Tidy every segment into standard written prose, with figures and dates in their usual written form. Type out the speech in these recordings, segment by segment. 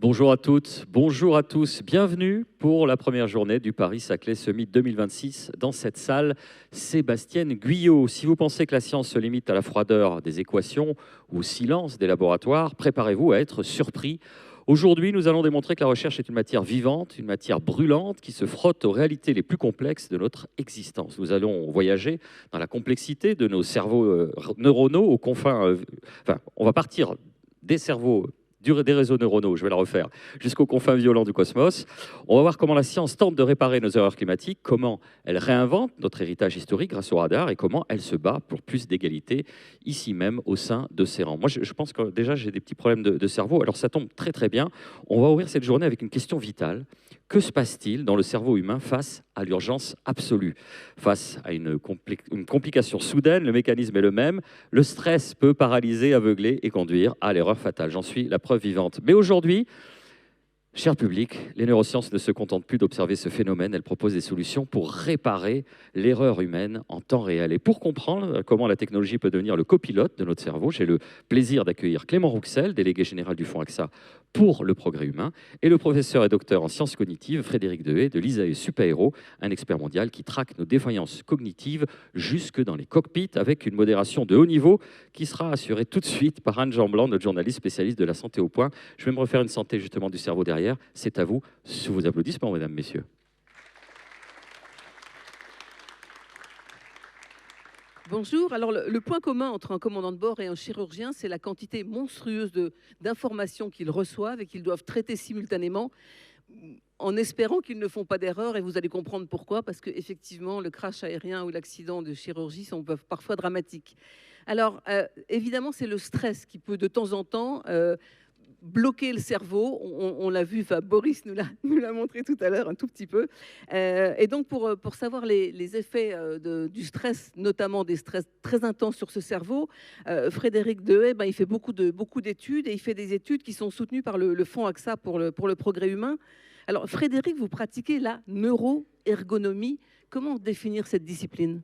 Bonjour à toutes, bonjour à tous. Bienvenue pour la première journée du Paris-Saclay Summit 2026 dans cette salle Sébastienne Guyot. Si vous pensez que la science se limite à la froideur des équations ou au silence des laboratoires, préparez-vous à être surpris. Aujourd'hui, nous allons démontrer que la recherche est une matière vivante, une matière brûlante qui se frotte aux réalités les plus complexes de notre existence. Nous allons voyager dans la complexité de nos cerveaux neuronaux aux confins... on va partir des cerveaux des réseaux neuronaux, je vais la refaire, jusqu'aux confins violents du cosmos. On va voir comment la science tente de réparer nos erreurs climatiques, comment elle réinvente notre héritage historique grâce au radar et comment elle se bat pour plus d'égalité ici même au sein de ses rangs. Moi, je pense que déjà, j'ai des petits problèmes de cerveau, alors ça tombe très très bien. On va ouvrir cette journée avec une question vitale. Que se passe-t-il dans le cerveau humain face à l'urgence absolue? Face à une complication soudaine, le mécanisme est le même. Le stress peut paralyser, aveugler et conduire à l'erreur fatale. J'en suis la preuve vivante. Mais aujourd'hui, cher public, les neurosciences ne se contentent plus d'observer ce phénomène, elles proposent des solutions pour réparer l'erreur humaine en temps réel. Et pour comprendre comment la technologie peut devenir le copilote de notre cerveau, j'ai le plaisir d'accueillir Clément Rouxel, délégué général du Fonds AXA pour le progrès humain, et le professeur et docteur en sciences cognitives Frédéric Dehaies de l'ISAE Supaéro, un expert mondial qui traque nos défaillances cognitives jusque dans les cockpits avec une modération de haut niveau qui sera assurée tout de suite par Anne Jean-Blanc, notre journaliste spécialiste de la santé au point. Je vais me refaire une santé justement du cerveau derrière. C'est à vous, sous vos applaudissements, mesdames, messieurs. Bonjour. Alors, le point commun entre un commandant de bord et un chirurgien, c'est la quantité monstrueuse d'informations qu'ils reçoivent et qu'ils doivent traiter simultanément en espérant qu'ils ne font pas d'erreur. Et vous allez comprendre pourquoi, parce qu'effectivement, le crash aérien ou l'accident de chirurgie peuvent parfois dramatiques. Alors, évidemment, c'est le stress qui peut de temps en temps bloquer le cerveau. On l'a vu, Boris nous l'a montré tout à l'heure un tout petit peu. Et donc, pour savoir les effets du stress, notamment des stress très intenses sur ce cerveau, Frédéric Dehaies, il fait beaucoup d'études, et il fait des études qui sont soutenues par le Fonds AXA pour le progrès humain. Alors, Frédéric, vous pratiquez la neuroergonomie. Comment définir cette discipline ?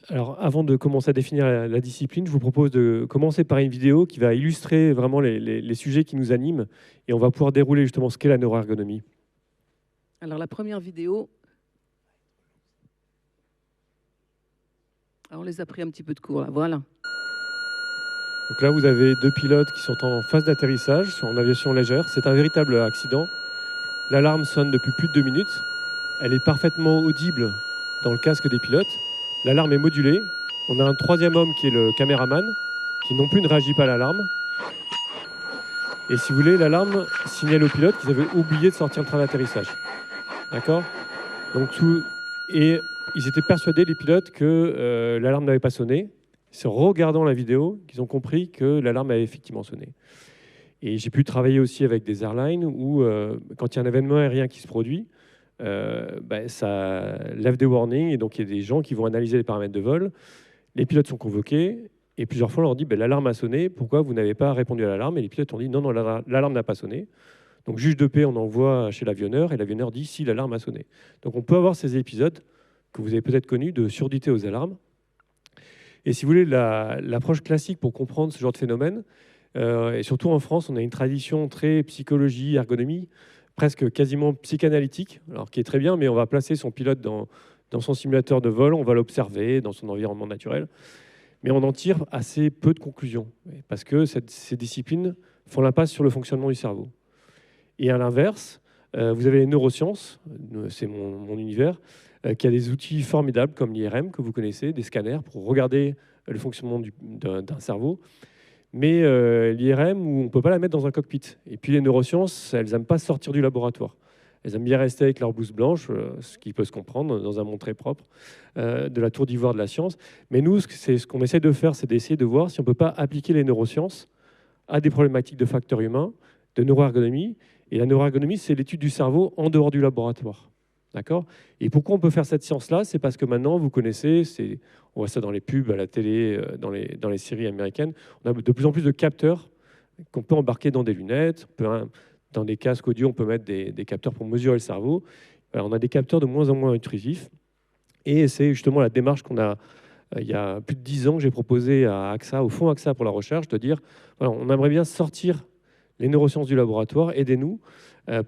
Alors, avant de commencer à définir la discipline, je vous propose de commencer par une vidéo qui va illustrer vraiment les sujets qui nous animent, et on va pouvoir dérouler justement ce qu'est la neuroergonomie. Alors, la première vidéo... Alors, on les a pris un petit peu de cours, là. Voilà. Donc là, vous avez deux pilotes qui sont en phase d'atterrissage en aviation légère. C'est un véritable accident. L'alarme sonne depuis plus de 2 minutes. Elle est parfaitement audible dans le casque des pilotes. L'alarme est modulée. On a un troisième homme qui est le caméraman, qui non plus ne réagit pas à l'alarme. Et si vous voulez, l'alarme signale aux pilotes qu'ils avaient oublié de sortir le train d'atterrissage. D'accord ? Donc, et ils étaient persuadés, les pilotes, que l'alarme n'avait pas sonné. C'est en regardant la vidéo qu'ils ont compris que l'alarme avait effectivement sonné. Et j'ai pu travailler aussi avec des airlines où, quand il y a un événement aérien qui se produit, ça lève des warnings, et donc il y a des gens qui vont analyser les paramètres de vol. Les pilotes sont convoqués, et plusieurs fois on leur dit l'alarme a sonné, pourquoi vous n'avez pas répondu à l'alarme? Et les pilotes ont dit non, l'alarme n'a pas sonné. Donc juge de paix, on envoie chez l'avionneur, et l'avionneur dit si, l'alarme a sonné. Donc on peut avoir ces épisodes que vous avez peut-être connus de surdité aux alarmes. Et si vous voulez, l'approche classique pour comprendre ce genre de phénomène, et surtout en France, on a une tradition très psychologie, ergonomie, presque quasiment psychanalytique, alors qui est très bien, mais on va placer son pilote dans son simulateur de vol, on va l'observer dans son environnement naturel, mais on en tire assez peu de conclusions, parce que ces disciplines font l'impasse sur le fonctionnement du cerveau. Et à l'inverse, vous avez les neurosciences, c'est mon univers, qui a des outils formidables comme l'IRM que vous connaissez, des scanners pour regarder le fonctionnement d'un cerveau. Mais l'IRM, on ne peut pas la mettre dans un cockpit. Et puis les neurosciences, elles n'aiment pas sortir du laboratoire. Elles aiment bien rester avec leur blouse blanche, ce qui peut se comprendre dans un monde très propre, de la tour d'ivoire de la science. Mais nous, ce qu'on essaie de faire, c'est d'essayer de voir si on ne peut pas appliquer les neurosciences à des problématiques de facteurs humains, de neuroergonomie. Et la neuroergonomie, c'est l'étude du cerveau en dehors du laboratoire. D'accord ? Et pourquoi on peut faire cette science-là? C'est parce que maintenant, vous connaissez, on voit ça dans les pubs, à la télé, dans les séries américaines, on a de plus en plus de capteurs qu'on peut embarquer dans des lunettes, dans des casques audio, on peut mettre des capteurs pour mesurer le cerveau. Alors, on a des capteurs de moins en moins intrusifs. Et c'est justement la démarche qu'on a, il y a plus de 10 ans, que j'ai proposé à AXA, au Fonds AXA pour la recherche, de dire, voilà, on aimerait bien sortir les neurosciences du laboratoire, aidez-nous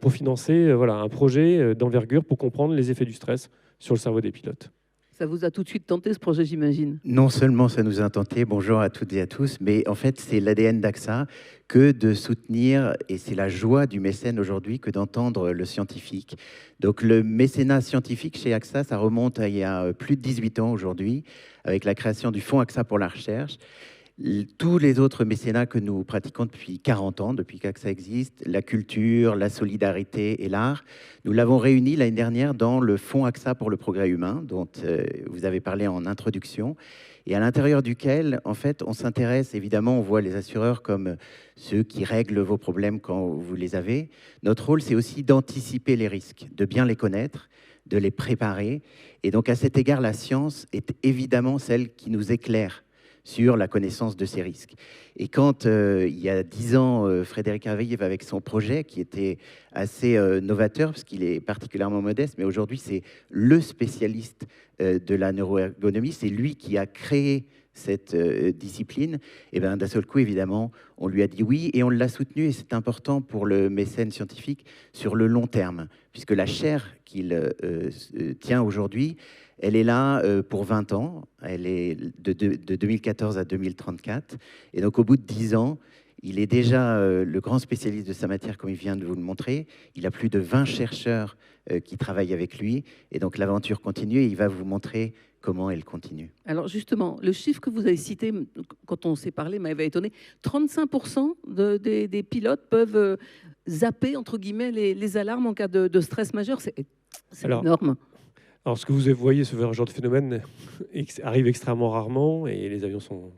pour financer un projet d'envergure pour comprendre les effets du stress sur le cerveau des pilotes. Ça vous a tout de suite tenté ce projet, j'imagine? Non seulement ça nous a tenté, bonjour à toutes et à tous, mais en fait c'est l'ADN d'AXA que de soutenir, et c'est la joie du mécène aujourd'hui que d'entendre le scientifique. Donc le mécénat scientifique chez AXA, ça remonte à il y a plus de 18 ans aujourd'hui, avec la création du Fonds AXA pour la recherche. Tous les autres mécénats que nous pratiquons depuis 40 ans, depuis qu'AXA existe, la culture, la solidarité et l'art, nous l'avons réuni l'année dernière dans le Fonds AXA pour le progrès humain, dont vous avez parlé en introduction, et à l'intérieur duquel, en fait, on s'intéresse, évidemment, on voit les assureurs comme ceux qui règlent vos problèmes quand vous les avez. Notre rôle, c'est aussi d'anticiper les risques, de bien les connaître, de les préparer. Et donc, à cet égard, la science est évidemment celle qui nous éclaire sur la connaissance de ces risques. Et quand, il y a 10 ans, Frédéric Hervé, avec son projet, qui était assez novateur, parce qu'il est particulièrement modeste, mais aujourd'hui, c'est le spécialiste de la neuroergonomie, c'est lui qui a créé cette discipline, et bien d'un seul coup, évidemment, on lui a dit oui, et on l'a soutenu, et c'est important pour le mécène scientifique, sur le long terme, puisque la chaire qu'il tient aujourd'hui, elle est là pour 20 ans, elle est de 2014 à 2034, et donc au bout de 10 ans, il est déjà le grand spécialiste de sa matière, comme il vient de vous le montrer. Il a plus de 20 chercheurs qui travaillent avec lui, et donc l'aventure continue, et il va vous montrer comment elle continue. Alors justement, le chiffre que vous avez cité, quand on s'est parlé, m'avait étonné. 35% des pilotes peuvent zapper, entre guillemets, les alarmes en cas de stress majeur. C'est énorme. Alors, ce que vous voyez, ce genre de phénomène arrive extrêmement rarement, et les avions sont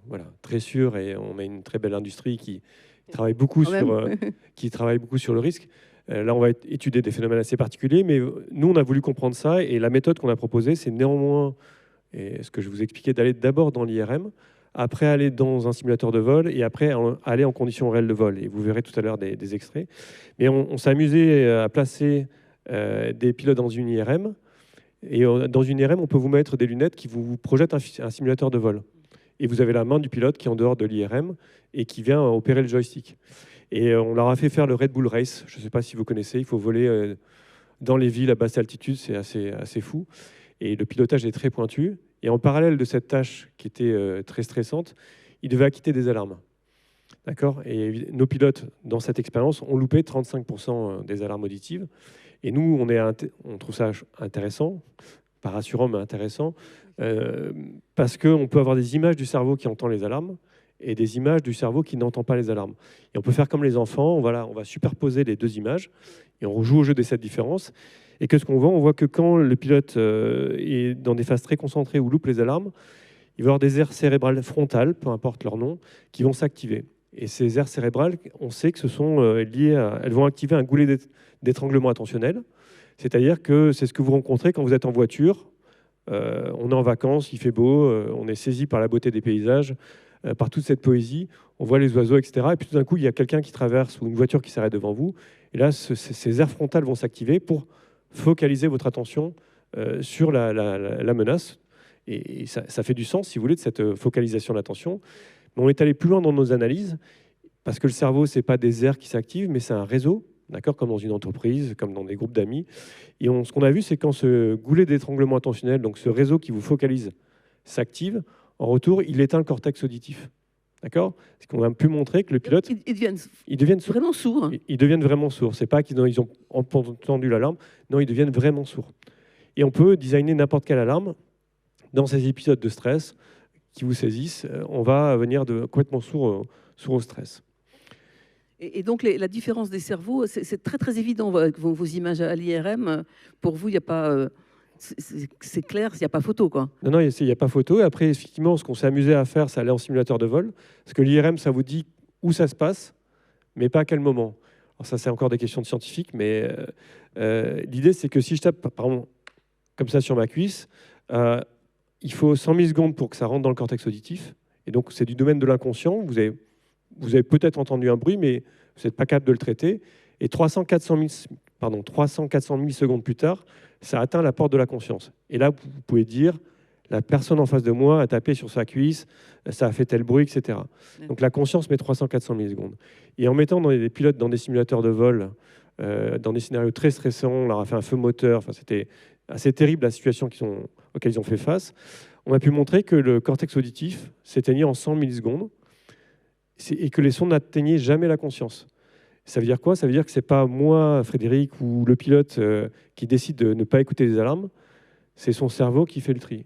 très sûrs, et on a une très belle industrie qui travaille beaucoup sur le risque. Là, on va étudier des phénomènes assez particuliers, mais nous, on a voulu comprendre ça, et la méthode qu'on a proposée, c'est néanmoins, et ce que je vous expliquais, d'aller d'abord dans l'IRM, après aller dans un simulateur de vol, et après aller en conditions réelles de vol. Et vous verrez tout à l'heure des extraits. Mais on s'est amusé à placer des pilotes dans une IRM. Et dans une IRM, on peut vous mettre des lunettes qui vous projettent un simulateur de vol. Et vous avez la main du pilote qui est en dehors de l'IRM et qui vient opérer le joystick. Et on leur a fait faire le Red Bull Race. Je ne sais pas si vous connaissez, il faut voler dans les villes à basse altitude, c'est assez fou. Et le pilotage est très pointu. Et en parallèle de cette tâche qui était très stressante, ils devaient acquitter des alarmes. D'accord ? Et nos pilotes, dans cette expérience, ont loupé 35% des alarmes auditives. Et nous, on trouve ça intéressant, pas rassurant, mais intéressant, parce qu'on peut avoir des images du cerveau qui entend les alarmes et des images du cerveau qui n'entend pas les alarmes. Et on peut faire comme les enfants, on va superposer les deux images et on joue au jeu de cette différence. Et qu'est-ce qu'on voit ? On voit que quand le pilote est dans des phases très concentrées ou loupe les alarmes, il va y avoir des aires cérébrales frontales, peu importe leur nom, qui vont s'activer. Et ces aires cérébrales, on sait que ce sont elles vont activer un goulet d'étranglement attentionnel. C'est-à-dire que c'est ce que vous rencontrez quand vous êtes en voiture. On est en vacances, il fait beau, on est saisi par la beauté des paysages, par toute cette poésie. On voit les oiseaux, etc. Et puis tout d'un coup, il y a quelqu'un qui traverse ou une voiture qui s'arrête devant vous. Et là, ces aires frontales vont s'activer pour focaliser votre attention sur la menace. Et ça fait du sens, si vous voulez, de cette focalisation d'attention. Mais on est allé plus loin dans nos analyses, parce que le cerveau, ce n'est pas des aires qui s'activent, mais c'est un réseau, d'accord, comme dans une entreprise, comme dans des groupes d'amis. Et ce qu'on a vu, c'est quand ce goulet d'étranglement attentionnel, donc ce réseau qui vous focalise, s'active, en retour, il éteint le cortex auditif. D'accord ? Parce qu'on a pu montrer que le pilote... Ils deviennent sourds. Vraiment sourds. Hein. Ils deviennent vraiment sourds. Ce n'est pas qu'ils ont entendu l'alarme. Non, ils deviennent vraiment sourds. Et on peut designer n'importe quelle alarme dans ces épisodes de stress qui vous saisissent. On va venir complètement sourd au stress. Et donc, la différence des cerveaux, c'est très, très évident. Vos images à l'IRM, pour vous, il n'y a pas... c'est clair, il n'y a pas photo, quoi. Non, il n'y a pas photo. Et après, effectivement, ce qu'on s'est amusé à faire, c'est aller en simulateur de vol. Parce que l'IRM, ça vous dit où ça se passe, mais pas à quel moment. Alors ça, c'est encore des questions de scientifiques, mais l'idée, c'est que si je tape, par exemple, comme ça sur ma cuisse, il faut 100 millisecondes pour que ça rentre dans le cortex auditif. Et donc, c'est du domaine de l'inconscient. Vous avez peut-être entendu un bruit, mais vous n'êtes pas capable de le traiter. Et 300-400 millisecondes plus tard, ça atteint la porte de la conscience. Et là, vous pouvez dire, la personne en face de moi a tapé sur sa cuisse, ça a fait tel bruit, etc. Donc la conscience met 300-400 millisecondes. Et en mettant des pilotes dans des simulateurs de vol, dans des scénarios très stressants, on leur a fait un feu moteur, enfin, c'était assez terrible la situation auxquelles ils ont fait face, on a pu montrer que le cortex auditif s'éteignait en 100 millisecondes et que les sons n'atteignaient jamais la conscience. Ça veut dire quoi? Ça veut dire que ce n'est pas moi, Frédéric, ou le pilote qui décide de ne pas écouter les alarmes, c'est son cerveau qui fait le tri.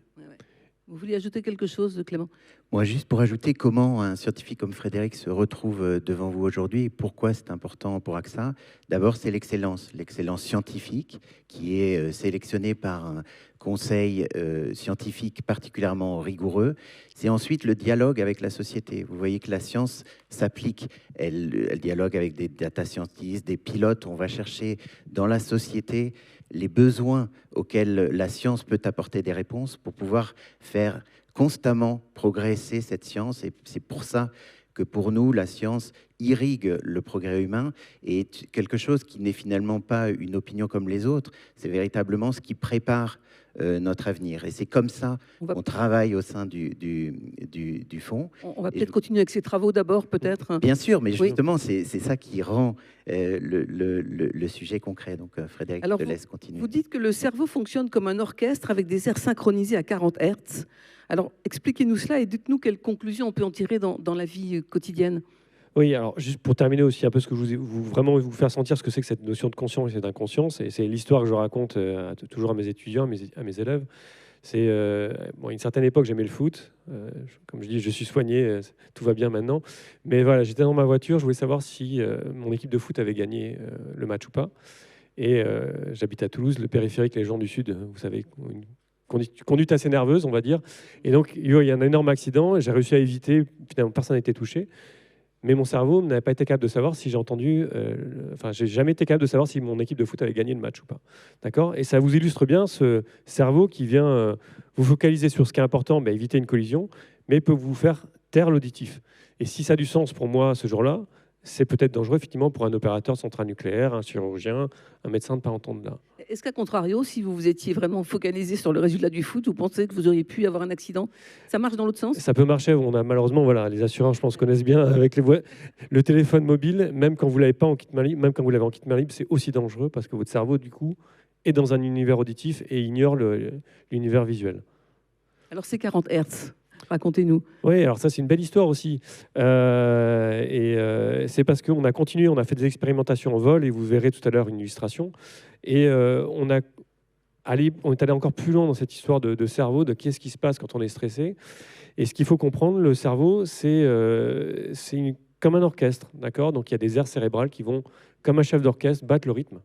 Vous vouliez ajouter quelque chose, Clément? Moi, juste pour ajouter comment un scientifique comme Frédéric se retrouve devant vous aujourd'hui et pourquoi c'est important pour AXA. D'abord, c'est l'excellence scientifique qui est sélectionnée par un conseil scientifique particulièrement rigoureux. C'est ensuite le dialogue avec la société. Vous voyez que la science s'applique. Elle dialogue avec des data scientists, des pilotes. On va chercher dans la société les besoins auxquels la science peut apporter des réponses pour pouvoir faire constamment progresser cette science. Et c'est pour ça que pour nous, la science irrigue le progrès humain et est quelque chose qui n'est finalement pas une opinion comme les autres. C'est véritablement ce qui prépare notre avenir. Et c'est comme ça qu'on travaille au sein du fonds. On va peut-être continuer avec ces travaux d'abord, peut-être. Bien sûr, mais justement, c'est ça qui rend le sujet concret. Donc, Frédéric, je te laisse continuer. Vous dites que le cerveau fonctionne comme un orchestre avec des airs synchronisés à 40 Hz. Alors, expliquez-nous cela et dites-nous quelles conclusions on peut en tirer dans la vie quotidienne. Oui, alors juste pour terminer aussi un peu ce que vraiment vous faire sentir ce que c'est que cette notion de conscience et d'inconscience, et c'est l'histoire que je raconte toujours à mes étudiants, à mes élèves. C'est à une certaine époque, j'aimais le foot. Comme je dis, je suis soigné, tout va bien maintenant. Mais voilà, j'étais dans ma voiture, je voulais savoir si mon équipe de foot avait gagné le match ou pas. Et j'habite à Toulouse, le périphérique, les gens du Sud, vous savez, une conduite assez nerveuse, on va dire. Et donc, il y a un énorme accident, et j'ai réussi à éviter, finalement, personne n'a été touché. Mais mon cerveau n'avait pas été capable de savoir si j'ai entendu... j'ai jamais été capable de savoir si mon équipe de foot avait gagné le match ou pas. D'accord? Et ça vous illustre bien ce cerveau qui vient vous focaliser sur ce qui est important, éviter une collision, mais peut vous faire taire l'auditif. Et si ça a du sens pour moi ce jour-là, c'est peut-être dangereux effectivement pour un opérateur de centrale nucléaire, un chirurgien, un médecin de ne pas entendre là. Est-ce qu'à contrario, si vous vous étiez vraiment focalisé sur le résultat du foot, vous pensez que vous auriez pu avoir un accident? Ça marche dans l'autre sens? Ça peut marcher. On a malheureusement, les assureurs, je pense, connaissent bien avec le téléphone mobile, même quand vous l'avez pas en kit main libre, même quand vous l'avez en kit main libre, c'est aussi dangereux parce que votre cerveau, du coup, est dans un univers auditif et ignore l'univers visuel. Alors c'est 40 Hz. Racontez-nous. Oui, alors ça, c'est une belle histoire aussi. C'est parce qu'on a continué, on a fait des expérimentations en vol, et vous verrez tout à l'heure une illustration. Et on est allé encore plus loin dans cette histoire de cerveau, de qu'est-ce qui se passe quand on est stressé. Et ce qu'il faut comprendre, le cerveau, c'est comme un orchestre, d'accord? Donc il y a des aires cérébrales qui vont, comme un chef d'orchestre, battre le rythme.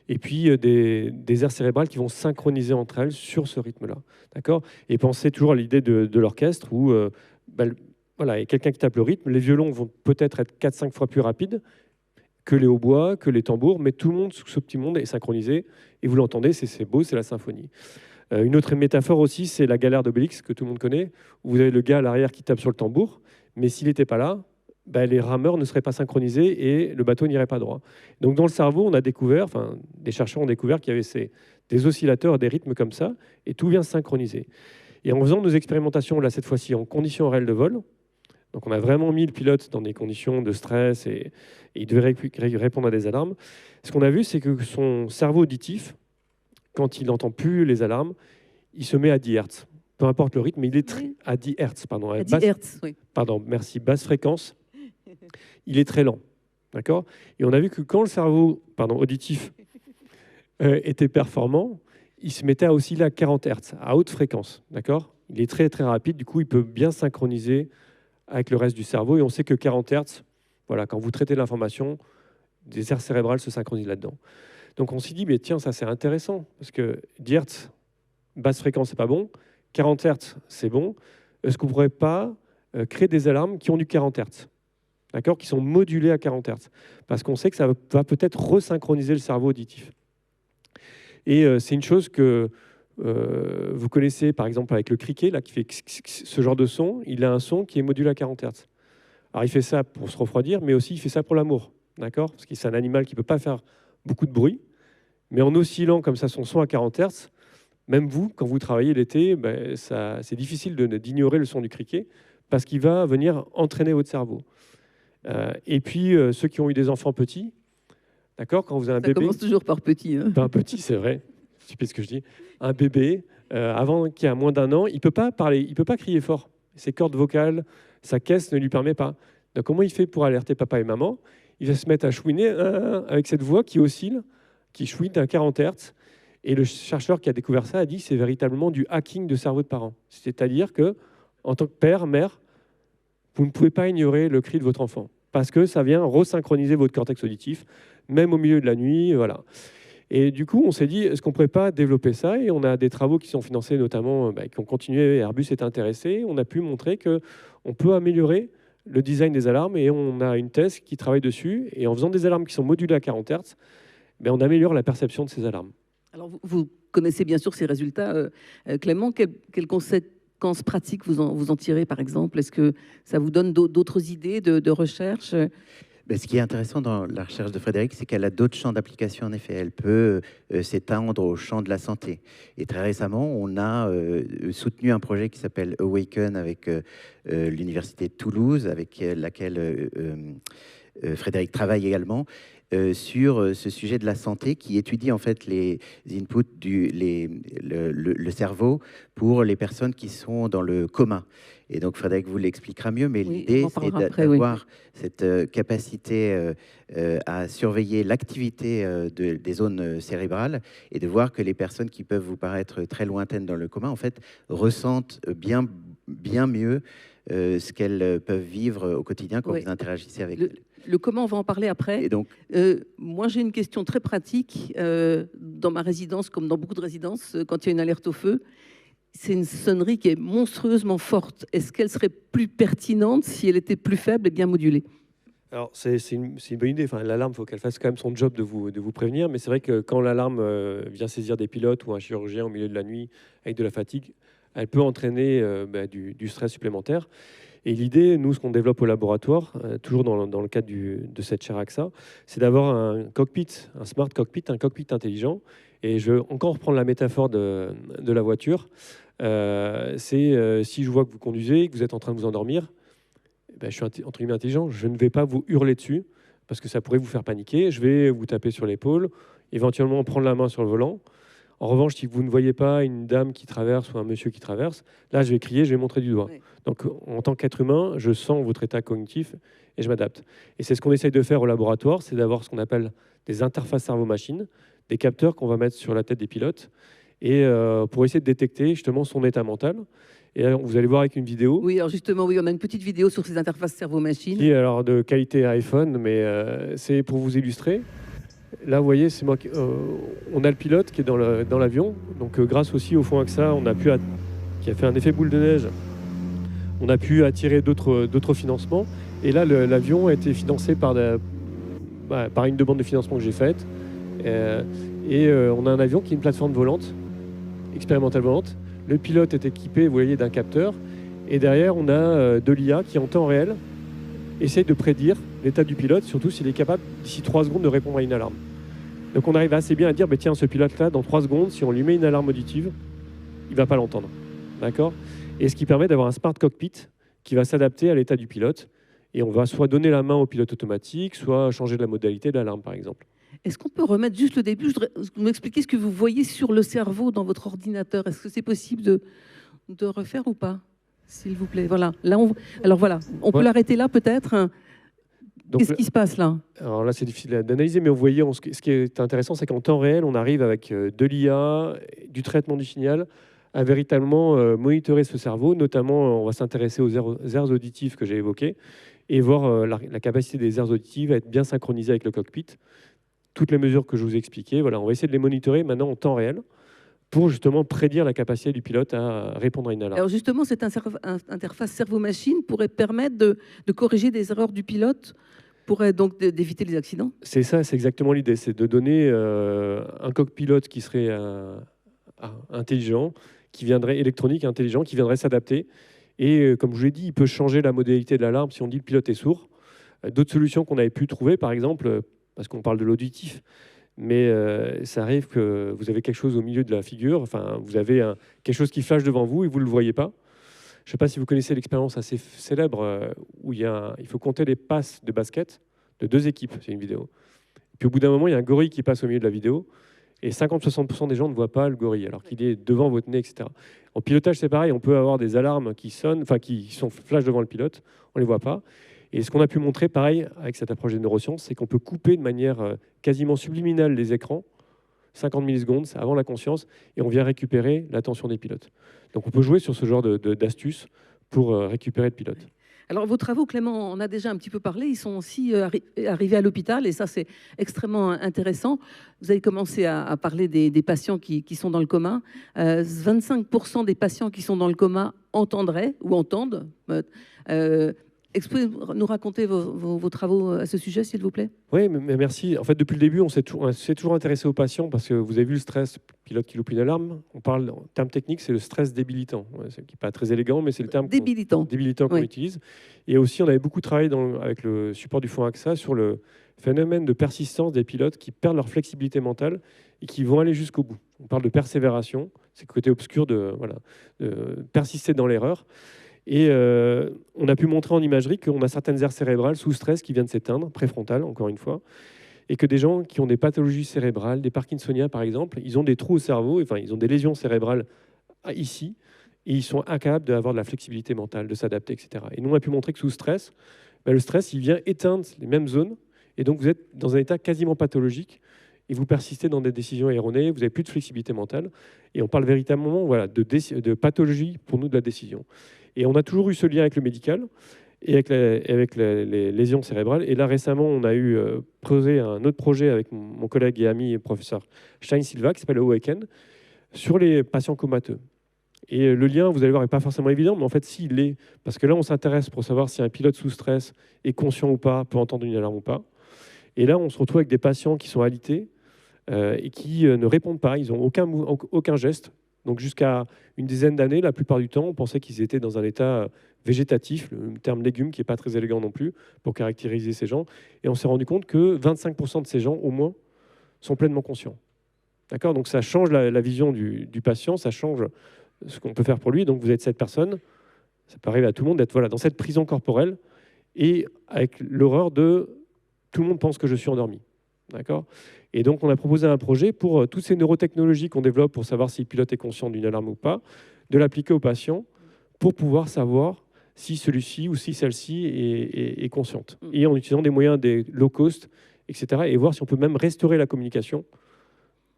Et puis des aires cérébrales qui vont synchroniser entre elles sur ce rythme-là. D'accord? Et pensez toujours à l'idée de l'orchestre où il y a quelqu'un qui tape le rythme, les violons vont peut-être être 4-5 fois plus rapides que les hautbois, que les tambours, mais tout le monde, ce petit monde est synchronisé, et vous l'entendez, c'est beau, c'est la symphonie. Une autre métaphore aussi, c'est la galère d'Obélix, que tout le monde connaît, où vous avez le gars à l'arrière qui tape sur le tambour, mais s'il n'était pas là, les rameurs ne seraient pas synchronisés et le bateau n'irait pas droit. Donc dans le cerveau, on a découvert, des chercheurs ont découvert qu'il y avait des oscillateurs, des rythmes comme ça, et tout vient synchroniser. Et en faisant nos expérimentations, là cette fois-ci en conditions réelles de vol, donc on a vraiment mis le pilote dans des conditions de stress et il devait répondre à des alarmes. Ce qu'on a vu, c'est que son cerveau auditif, quand il n'entend plus les alarmes, il se met à 10 Hz. Peu importe le rythme, mais il est à 10 Hz. Pardon, à 10 Hz, oui. Pardon, merci, basse fréquence. Il est très lent. D'accord? Et on a vu que quand le cerveau auditif était performant, il se mettait à osciller à 40 Hz, à haute fréquence. D'accord? Il est très, très rapide. Du coup, il peut bien synchroniser avec le reste du cerveau. Et on sait que 40 Hz, quand vous traitez l'information, des aires cérébrales se synchronisent là-dedans. Donc on s'est dit, mais tiens, ça c'est intéressant, parce que 10 Hz, basse fréquence, c'est pas bon. 40 Hz, c'est bon. Est-ce qu'on ne pourrait pas créer des alarmes qui ont du 40 Hz, d'accord, qui sont modulées à 40 Hz? Parce qu'on sait que ça va peut-être resynchroniser le cerveau auditif. Et c'est une chose que vous connaissez, par exemple, avec le criquet, là, qui fait ce genre de son. Il a un son qui est modulé à 40 Hz. Alors, il fait ça pour se refroidir, mais aussi il fait ça pour l'amour, d'accord? Parce que c'est un animal qui ne peut pas faire beaucoup de bruit, mais en oscillant comme ça son son à 40 Hz, Même vous, quand vous travaillez l'été, ben, c'est difficile d'ignorer le son du criquet parce qu'il va venir entraîner votre cerveau. Et puis, ceux qui ont eu des enfants petits, d'accord, quand vous avez un Ça bébé... commence toujours par petit. Hein. Un petit, c'est vrai, je sais ce que je dis. Un bébé, avant qu'il ait moins d'1 an, il ne peut pas parler, il ne peut pas crier fort. Ses cordes vocales, sa caisse ne lui permet pas. Donc comment il fait pour alerter papa et maman? Il va se mettre à chouiner avec cette voix qui oscille, qui chouine à 40 Hz. Et le chercheur qui a découvert ça a dit que c'est véritablement du hacking de cerveau de parents. C'est-à-dire que, en tant que père, mère, vous ne pouvez pas ignorer le cri de votre enfant parce que ça vient resynchroniser votre cortex auditif, même au milieu de la nuit, voilà. Et du coup, on s'est dit, est-ce qu'on ne pourrait pas développer ça? Et on a des travaux qui sont financés, notamment, qui ont continué. Airbus est intéressé. On a pu montrer qu'on peut améliorer le design des alarmes et on a une thèse qui travaille dessus. Et en faisant des alarmes qui sont modulées à 40 Hz, on améliore la perception de ces alarmes. Alors, vous connaissez bien sûr ces résultats, Clément. Quelles conséquences pratiques vous en tirez, par exemple? Est-ce que ça vous donne d'autres idées de recherche? Ce qui est intéressant dans la recherche de Frédéric, c'est qu'elle a d'autres champs d'application, en effet. Elle peut s'étendre au champ de la santé. Et très récemment, on a soutenu un projet qui s'appelle Awaken avec l'Université de Toulouse, avec laquelle Frédéric travaille également, sur ce sujet de la santé qui étudie en fait les inputs le cerveau pour les personnes qui sont dans le coma. Et donc Frédéric vous l'expliquera mieux, mais Oui, l'idée c'est d'avoir cette capacité à surveiller l'activité des zones cérébrales et de voir que les personnes qui peuvent vous paraître très lointaines dans le coma en fait ressentent bien mieux ce qu'elles peuvent vivre au quotidien quand vous interagissez avec elles. Le comment, on va en parler après. Et donc, moi, j'ai une question très pratique. Dans ma résidence, comme dans beaucoup de résidences, quand il y a une alerte au feu, c'est une sonnerie qui est monstrueusement forte. Est-ce qu'elle serait plus pertinente si elle était plus faible et bien modulée? Alors, c'est une bonne idée. Enfin, l'alarme, il faut qu'elle fasse quand même son job de vous prévenir. Mais c'est vrai que quand l'alarme vient saisir des pilotes ou un chirurgien au milieu de la nuit avec de la fatigue, elle peut entraîner du stress supplémentaire. Et l'idée, nous, ce qu'on développe au laboratoire, toujours dans le cadre de cette chaire AXA, c'est d'avoir un cockpit, un smart cockpit, un cockpit intelligent. Et je vais encore reprendre la métaphore de la voiture. C'est si je vois que vous conduisez, que vous êtes en train de vous endormir, je suis entre guillemets intelligent, je ne vais pas vous hurler dessus, parce que ça pourrait vous faire paniquer. Je vais vous taper sur l'épaule, éventuellement prendre la main sur le volant. En revanche, si vous ne voyez pas une dame qui traverse ou un monsieur qui traverse, là, je vais crier, je vais montrer du doigt. Oui. Donc, en tant qu'être humain, je sens votre état cognitif et je m'adapte. Et c'est ce qu'on essaye de faire au laboratoire, c'est d'avoir ce qu'on appelle des interfaces cerveau-machine, des capteurs qu'on va mettre sur la tête des pilotes, et pour essayer de détecter justement son état mental. Et là, vous allez voir avec une vidéo. Oui, alors justement, oui, on a une petite vidéo sur ces interfaces cerveau-machine. Qui est alors de qualité iPhone, mais c'est pour vous illustrer. Là, vous voyez, c'est moi. On a le pilote qui est dans l'avion. Donc, grâce aussi au fonds AXA, qui a fait un effet boule de neige, on a pu attirer d'autres financements. Et là, l'avion a été financé par une demande de financement que j'ai faite. On a un avion qui est une plateforme volante, expérimentale volante. Le pilote est équipé, vous voyez, d'un capteur. Et derrière, on a de l'IA qui, en temps réel, essaye de prédire l'état du pilote, surtout s'il est capable, d'ici 3 secondes, de répondre à une alarme. Donc on arrive assez bien à dire, tiens, ce pilote-là, dans 3 secondes, si on lui met une alarme auditive, il ne va pas l'entendre. D'accord? Et ce qui permet d'avoir un smart cockpit qui va s'adapter à l'état du pilote. Et on va soit donner la main au pilote automatique, soit changer de la modalité de l'alarme, par exemple. Est-ce qu'on peut remettre juste le début? Je voudrais m'expliquer ce que vous voyez sur le cerveau dans votre ordinateur. Est-ce que c'est possible de refaire ou pas? S'il vous plaît. Voilà. Là, on peut l'arrêter là peut-être. Qu'est-ce qui se passe là? Alors là, c'est difficile d'analyser, mais vous voyez, ce qui est intéressant, c'est qu'en temps réel, on arrive avec de l'IA, du traitement du signal, à véritablement monitorer ce cerveau. Notamment, on va s'intéresser aux aires auditives que j'ai évoquées et voir la capacité des aires auditives à être bien synchronisées avec le cockpit. Toutes les mesures que je vous ai expliquées, voilà, on va essayer de les monitorer maintenant en temps réel pour justement prédire la capacité du pilote à répondre à une alarme. Alors justement, cette interface cerveau-machine pourrait permettre de corriger des erreurs du pilote, pourrait donc d'éviter les accidents? C'est ça, c'est exactement l'idée, c'est de donner un copilote qui serait intelligent, électronique, intelligent, qui viendrait s'adapter. Et comme je vous l'ai dit, il peut changer la modalité de l'alarme si on dit le pilote est sourd. D'autres solutions qu'on avait pu trouver, par exemple, parce qu'on parle de l'auditif, mais ça arrive que vous avez quelque chose au milieu de la figure, enfin, vous avez quelque chose qui flash devant vous et vous ne le voyez pas. Je ne sais pas si vous connaissez l'expérience assez célèbre où il faut compter les passes de basket de 2 équipes, c'est une vidéo. Puis au bout d'un moment, il y a un gorille qui passe au milieu de la vidéo, et 50-60% des gens ne voient pas le gorille, alors qu'il est devant votre nez, etc. En pilotage, c'est pareil, on peut avoir des alarmes qui sonnent, enfin qui sont flash devant le pilote, on ne les voit pas. Et ce qu'on a pu montrer, pareil, avec cette approche des neurosciences, c'est qu'on peut couper de manière quasiment subliminale les écrans, 50 millisecondes, c'est avant la conscience, et on vient récupérer l'attention des pilotes. Donc on peut jouer sur ce genre d'astuces pour récupérer le pilote. Alors, vos travaux, Clément, on a déjà un petit peu parlé, ils sont aussi arrivés à l'hôpital, et ça, c'est extrêmement intéressant. Vous avez commencé à parler des patients qui sont dans le coma. 25% des patients qui sont dans le coma entendraient ou entendent. Pouvez-nous raconter vos travaux à ce sujet, s'il vous plaît? Oui, mais merci. En fait, depuis le début, on s'est toujours intéressé aux patients parce que vous avez vu le stress, pilote qui loupe une alarme. On parle, en termes techniques, c'est le stress débilitant. Ce qui n'est pas très élégant, mais c'est le terme débilitant qu'on oui. utilise. Et aussi, on avait beaucoup travaillé avec le support du fonds AXA sur le phénomène de persistance des pilotes qui perdent leur flexibilité mentale et qui vont aller jusqu'au bout. On parle de persévération, c'est le côté obscur de persister dans l'erreur. Et on a pu montrer en imagerie qu'on a certaines aires cérébrales sous stress qui viennent s'éteindre, préfrontales encore une fois, et que des gens qui ont des pathologies cérébrales, des parkinsoniens par exemple, ils ont des trous au cerveau, enfin ils ont des lésions cérébrales ici, et ils sont incapables d'avoir de la flexibilité mentale, de s'adapter, etc. Et nous on a pu montrer que sous stress, le stress il vient éteindre les mêmes zones, et donc vous êtes dans un état quasiment pathologique, et vous persistez dans des décisions erronées, vous n'avez plus de flexibilité mentale, et on parle véritablement de pathologie pour nous de la décision. Et on a toujours eu ce lien avec le médical et avec les lésions cérébrales. Et là, récemment, on a eu creusé un autre projet avec mon collègue et ami professeur Stein Silva, qui s'appelle Awaken, sur les patients comateux. Et le lien, vous allez voir, n'est pas forcément évident, mais en fait, s'il l'est, parce que là, on s'intéresse pour savoir si un pilote sous stress est conscient ou pas, peut entendre une alarme ou pas. Et là, on se retrouve avec des patients qui sont alités et qui ne répondent pas, ils n'ont aucun geste. Donc jusqu'à une dizaine d'années, la plupart du temps, on pensait qu'ils étaient dans un état végétatif, le terme légume qui n'est pas très élégant non plus pour caractériser ces gens. Et on s'est rendu compte que 25% de ces gens, au moins, sont pleinement conscients. D'accord ? Donc ça change la vision du patient, ça change ce qu'on peut faire pour lui. Donc vous êtes cette personne, ça peut arriver à tout le monde d'être dans cette prison corporelle et avec l'horreur de « tout le monde pense que je suis endormi ». D'accord ? Et donc, on a proposé un projet pour toutes ces neurotechnologies qu'on développe pour savoir si le pilote est conscient d'une alarme ou pas, de l'appliquer au patient pour pouvoir savoir si celui-ci ou si celle-ci est consciente. Et en utilisant des moyens des low cost, etc. Et voir si on peut même restaurer la communication,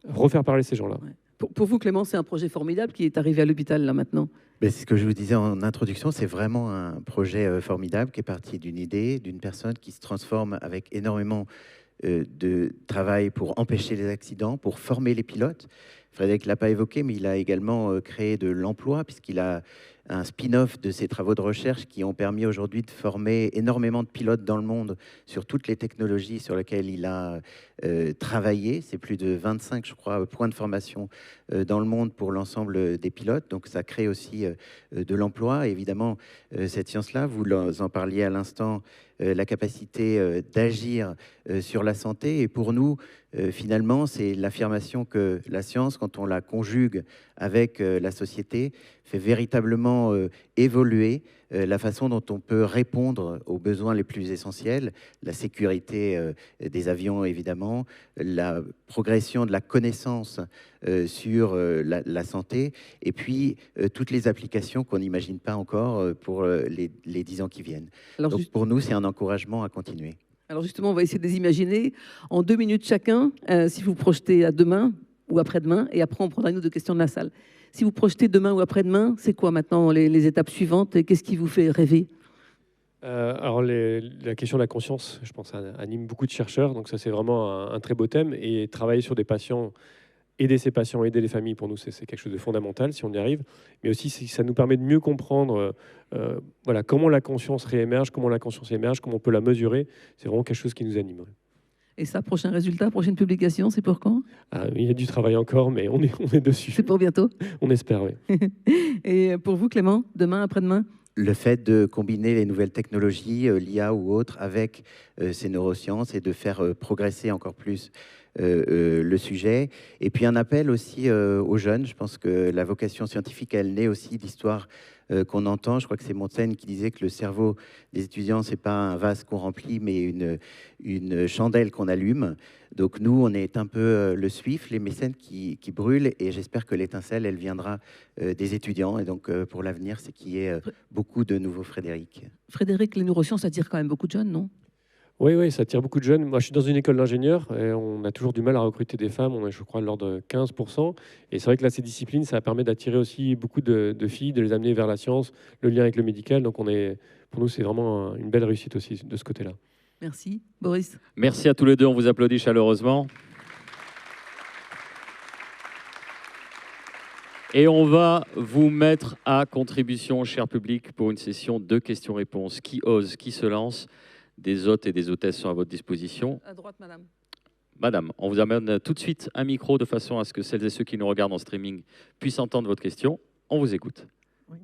refaire parler ces gens-là. Ouais. Pour vous, Clément, c'est un projet formidable qui est arrivé à l'hôpital là maintenant. C'est ce que je vous disais en introduction, c'est vraiment un projet formidable qui est parti d'une idée, d'une personne qui se transforme avec énormément de travail pour empêcher les accidents, pour former les pilotes. Frédéric ne l'a pas évoqué, mais il a également créé de l'emploi, puisqu'il a un spin-off de ses travaux de recherche qui ont permis aujourd'hui de former énormément de pilotes dans le monde sur toutes les technologies sur lesquelles il a travaillé. C'est plus de 25, je crois, points de formation dans le monde pour l'ensemble des pilotes. Donc ça crée aussi de l'emploi. Évidemment, cette science-là, vous en parliez à l'instant, la capacité d'agir sur la santé. Et pour nous, finalement, c'est l'affirmation que la science, quand on la conjugue avec la société, fait véritablement évoluer la façon dont on peut répondre aux besoins les plus essentiels, la sécurité des avions évidemment, la progression de la connaissance sur la santé, et puis toutes les applications qu'on n'imagine pas encore pour les 10 ans qui viennent. Alors, donc pour nous, c'est un encouragement à continuer. Alors justement, on va essayer de les imaginer en 2 minutes chacun, si vous projetez à demain ou après-demain, et après on prendra une ou deux questions de la salle. Si vous projetez demain ou après-demain, c'est quoi maintenant les étapes suivantes et qu'est-ce qui vous fait rêver? Alors la question de la conscience, je pense, anime beaucoup de chercheurs, donc ça c'est vraiment un très beau thème, et travailler sur des patients, aider ces patients, aider les familles, pour nous c'est quelque chose de fondamental si on y arrive, mais aussi ça nous permet de mieux comprendre comment la conscience réémerge, comment la conscience émerge, comment on peut la mesurer, c'est vraiment quelque chose qui nous anime. Et ça, prochain résultat, prochaine publication, c'est pour quand? Il y a du travail encore, mais on est dessus. C'est pour bientôt? On espère, oui. Et pour vous, Clément, demain, après-demain? Le fait de combiner les nouvelles technologies, l'IA ou autres, avec ces neurosciences et de faire progresser encore plus le sujet. Et puis un appel aussi aux jeunes. Je pense que la vocation scientifique, elle naît aussi d'histoires qu'on entend. Je crois que c'est Montaigne qui disait que le cerveau des étudiants, c'est pas un vase qu'on remplit, mais une chandelle qu'on allume. Donc nous, on est un peu le suif, les mécènes qui brûlent, et j'espère que l'étincelle, elle viendra des étudiants. Et donc pour l'avenir, c'est qu'il y ait beaucoup de nouveaux Frédéric. Frédéric, les neurosciences, ça attire quand même beaucoup de jeunes, non? Oui, ça attire beaucoup de jeunes. Moi, je suis dans une école d'ingénieurs et on a toujours du mal à recruter des femmes. On est, je crois, de l'ordre de 15%. Et c'est vrai que là, ces disciplines, ça permet d'attirer aussi beaucoup de filles, de les amener vers la science, le lien avec le médical. Donc, pour nous, c'est vraiment une belle réussite aussi de ce côté-là. Merci. Boris? Merci à tous les deux, on vous applaudit chaleureusement. Et on va vous mettre à contribution, cher public, pour une session de questions-réponses. Qui ose, qui se lance? Des hôtes et des hôtesses sont à votre disposition. À droite, madame. Madame, on vous amène tout de suite un micro de façon à ce que celles et ceux qui nous regardent en streaming puissent entendre votre question. On vous écoute. Oui.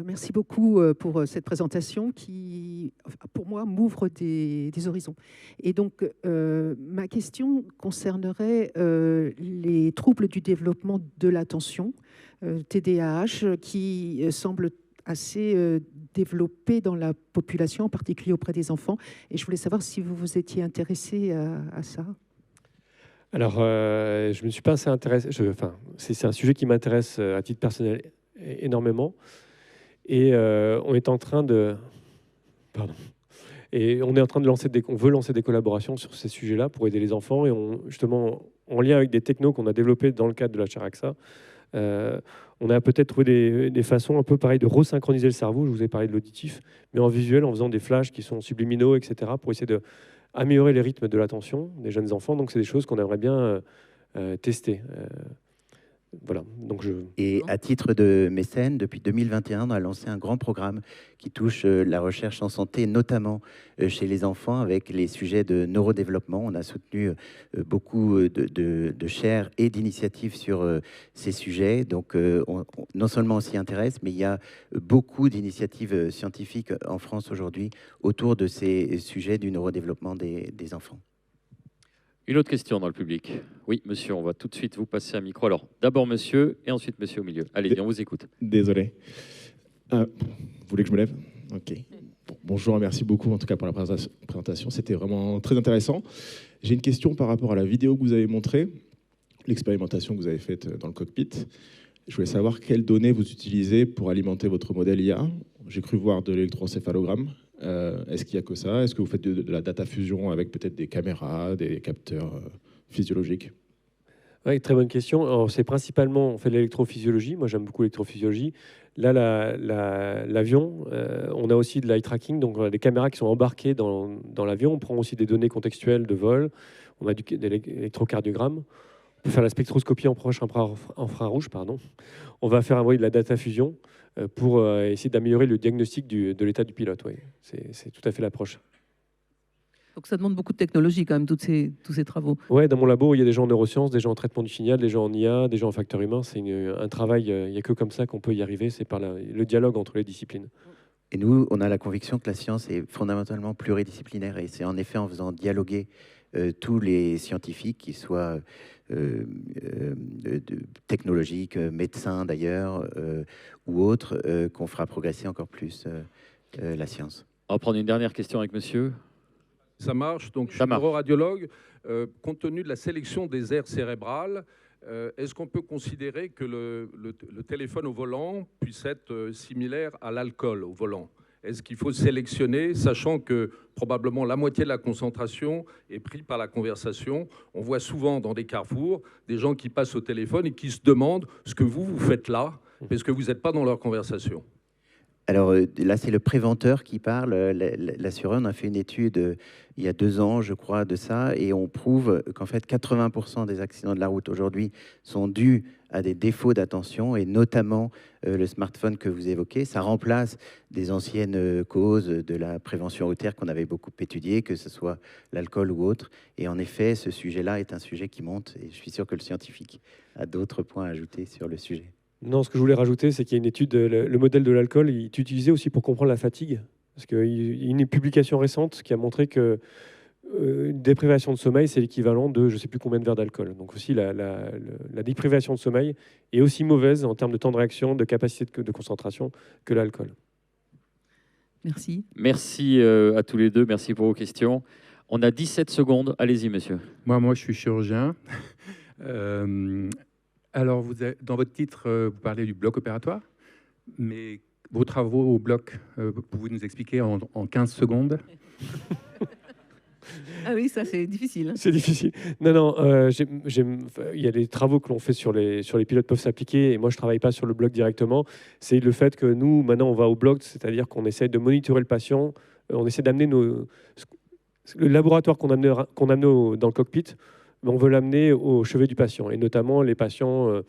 Merci beaucoup pour cette présentation qui, pour moi, m'ouvre des horizons. Et donc, ma question concernerait les troubles du développement de l'attention, TDAH, qui semblent assez développés dans la population, en particulier auprès des enfants. Et je voulais savoir si vous vous étiez intéressé à ça. Alors, je ne me suis pas assez intéressé. C'est un sujet qui m'intéresse à titre personnel énormément. Et on est en train de... Pardon. Et on est en train de lancer on veut lancer des collaborations sur ces sujets-là pour aider les enfants. Et justement, en lien avec des technos qu'on a développés dans le cadre de la chaire AXA, on a peut-être trouvé des façons un peu pareilles de resynchroniser le cerveau. Je vous ai parlé de l'auditif, mais en visuel, en faisant des flashs qui sont subliminaux, etc., pour essayer d'améliorer les rythmes de l'attention des jeunes enfants. Donc, c'est des choses qu'on aimerait bien tester. Voilà. Et à titre de mécène, depuis 2021, on a lancé un grand programme qui touche la recherche en santé, notamment chez les enfants, avec les sujets de neurodéveloppement. On a soutenu beaucoup de chaires et d'initiatives sur ces sujets. Donc, non seulement on s'y intéresse, mais il y a beaucoup d'initiatives scientifiques en France aujourd'hui autour de ces sujets du neurodéveloppement des enfants. Une autre question dans le public. Oui, monsieur, on va tout de suite vous passer un micro. Alors, d'abord monsieur, et ensuite monsieur au milieu. Allez, on vous écoute. Désolé. Vous voulez que je me lève? Ok. Bonjour et merci beaucoup en tout cas pour la présentation. C'était vraiment très intéressant. J'ai une question par rapport à la vidéo que vous avez montrée, l'expérimentation que vous avez faite dans le cockpit. Je voulais savoir quelles données vous utilisez pour alimenter votre modèle IA. J'ai cru voir de l'électroencéphalogramme. Est-ce qu'il n'y a que ça? Est-ce que vous faites de la data fusion avec peut-être des caméras, des capteurs physiologiques? Oui, très bonne question. On fait de l'électrophysiologie. Moi, j'aime beaucoup l'électrophysiologie. Là, l'avion, on a aussi de l'eye tracking, donc on a des caméras qui sont embarquées dans l'avion. On prend aussi des données contextuelles de vol. On a de l'électrocardiogramme. On peut faire la spectroscopie en proche infrarouge. On va faire de la data fusion pour essayer d'améliorer le diagnostic de l'état du pilote. Oui. C'est tout à fait l'approche. Donc ça demande beaucoup de technologie quand même, tous ces travaux. Oui, dans mon labo, il y a des gens en neurosciences, des gens en traitement du signal, des gens en IA, des gens en facteurs humains. C'est un travail, il n'y a que comme ça qu'on peut y arriver. C'est par le dialogue entre les disciplines. Et nous, on a la conviction que la science est fondamentalement pluridisciplinaire. Et c'est en effet en faisant dialoguer tous les scientifiques, qu'ils soient technologiques, médecins d'ailleurs, ou autres, qu'on fera progresser encore plus la science. On va prendre une dernière question avec monsieur. Ça marche. Donc, je suis neuroradiologue. Compte tenu de la sélection des aires cérébrales, est-ce qu'on peut considérer que le téléphone au volant puisse être similaire à l'alcool au volant? Est-ce qu'il faut sélectionner, sachant que probablement la moitié de la concentration est prise par la conversation? On voit souvent dans des carrefours des gens qui passent au téléphone et qui se demandent ce que vous faites là, parce que vous n'êtes pas dans leur conversation. Alors là, c'est le préventeur qui parle. L'assureur, on a fait une étude il y a 2 ans, je crois, de ça, et on prouve qu'en fait, 80% des accidents de la route aujourd'hui sont dus à des défauts d'attention, et notamment le smartphone que vous évoquez. Ça remplace des anciennes causes de la prévention routière qu'on avait beaucoup étudiées, que ce soit l'alcool ou autre. Et en effet, ce sujet-là est un sujet qui monte, et je suis sûr que le scientifique a d'autres points à ajouter sur le sujet. Non, ce que je voulais rajouter, c'est qu'il y a une étude, le modèle de l'alcool, il est utilisé aussi pour comprendre la fatigue. Parce qu'il y a une publication récente qui a montré que Une déprivation de sommeil, c'est l'équivalent de je ne sais plus combien de verres d'alcool. Donc aussi, la déprivation de sommeil est aussi mauvaise en termes de temps de réaction, de capacité de concentration que l'alcool. Merci. Merci à tous les deux, merci pour vos questions. On a 17 secondes, allez-y monsieur. Moi je suis chirurgien. Alors, dans votre titre, vous parlez du bloc opératoire, mais vos travaux au bloc, pouvez-vous nous expliquer en 15 secondes? Ah oui, ça c'est difficile. Hein. C'est difficile. Non, il y a des travaux que l'on fait sur les pilotes peuvent s'appliquer, et moi je ne travaille pas sur le bloc directement. C'est le fait que nous, maintenant, on va au bloc, c'est-à-dire qu'on essaie de monitorer le patient, on essaie d'amener le laboratoire qu'on amène dans le cockpit, on veut l'amener au chevet du patient, et notamment les patients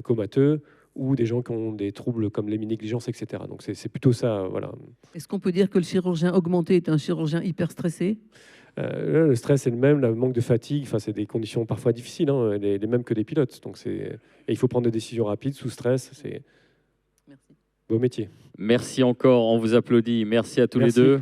comateux ou des gens qui ont des troubles comme l'héminégligeance, etc. Donc c'est plutôt ça, voilà. Est-ce qu'on peut dire que le chirurgien augmenté est un chirurgien hyper stressé? Le stress est le même, le manque de fatigue, c'est des conditions parfois difficiles, hein, les mêmes que des pilotes. Donc et il faut prendre des décisions rapides sous stress, c'est beau métier. Merci encore, on vous applaudit, merci à tous les deux.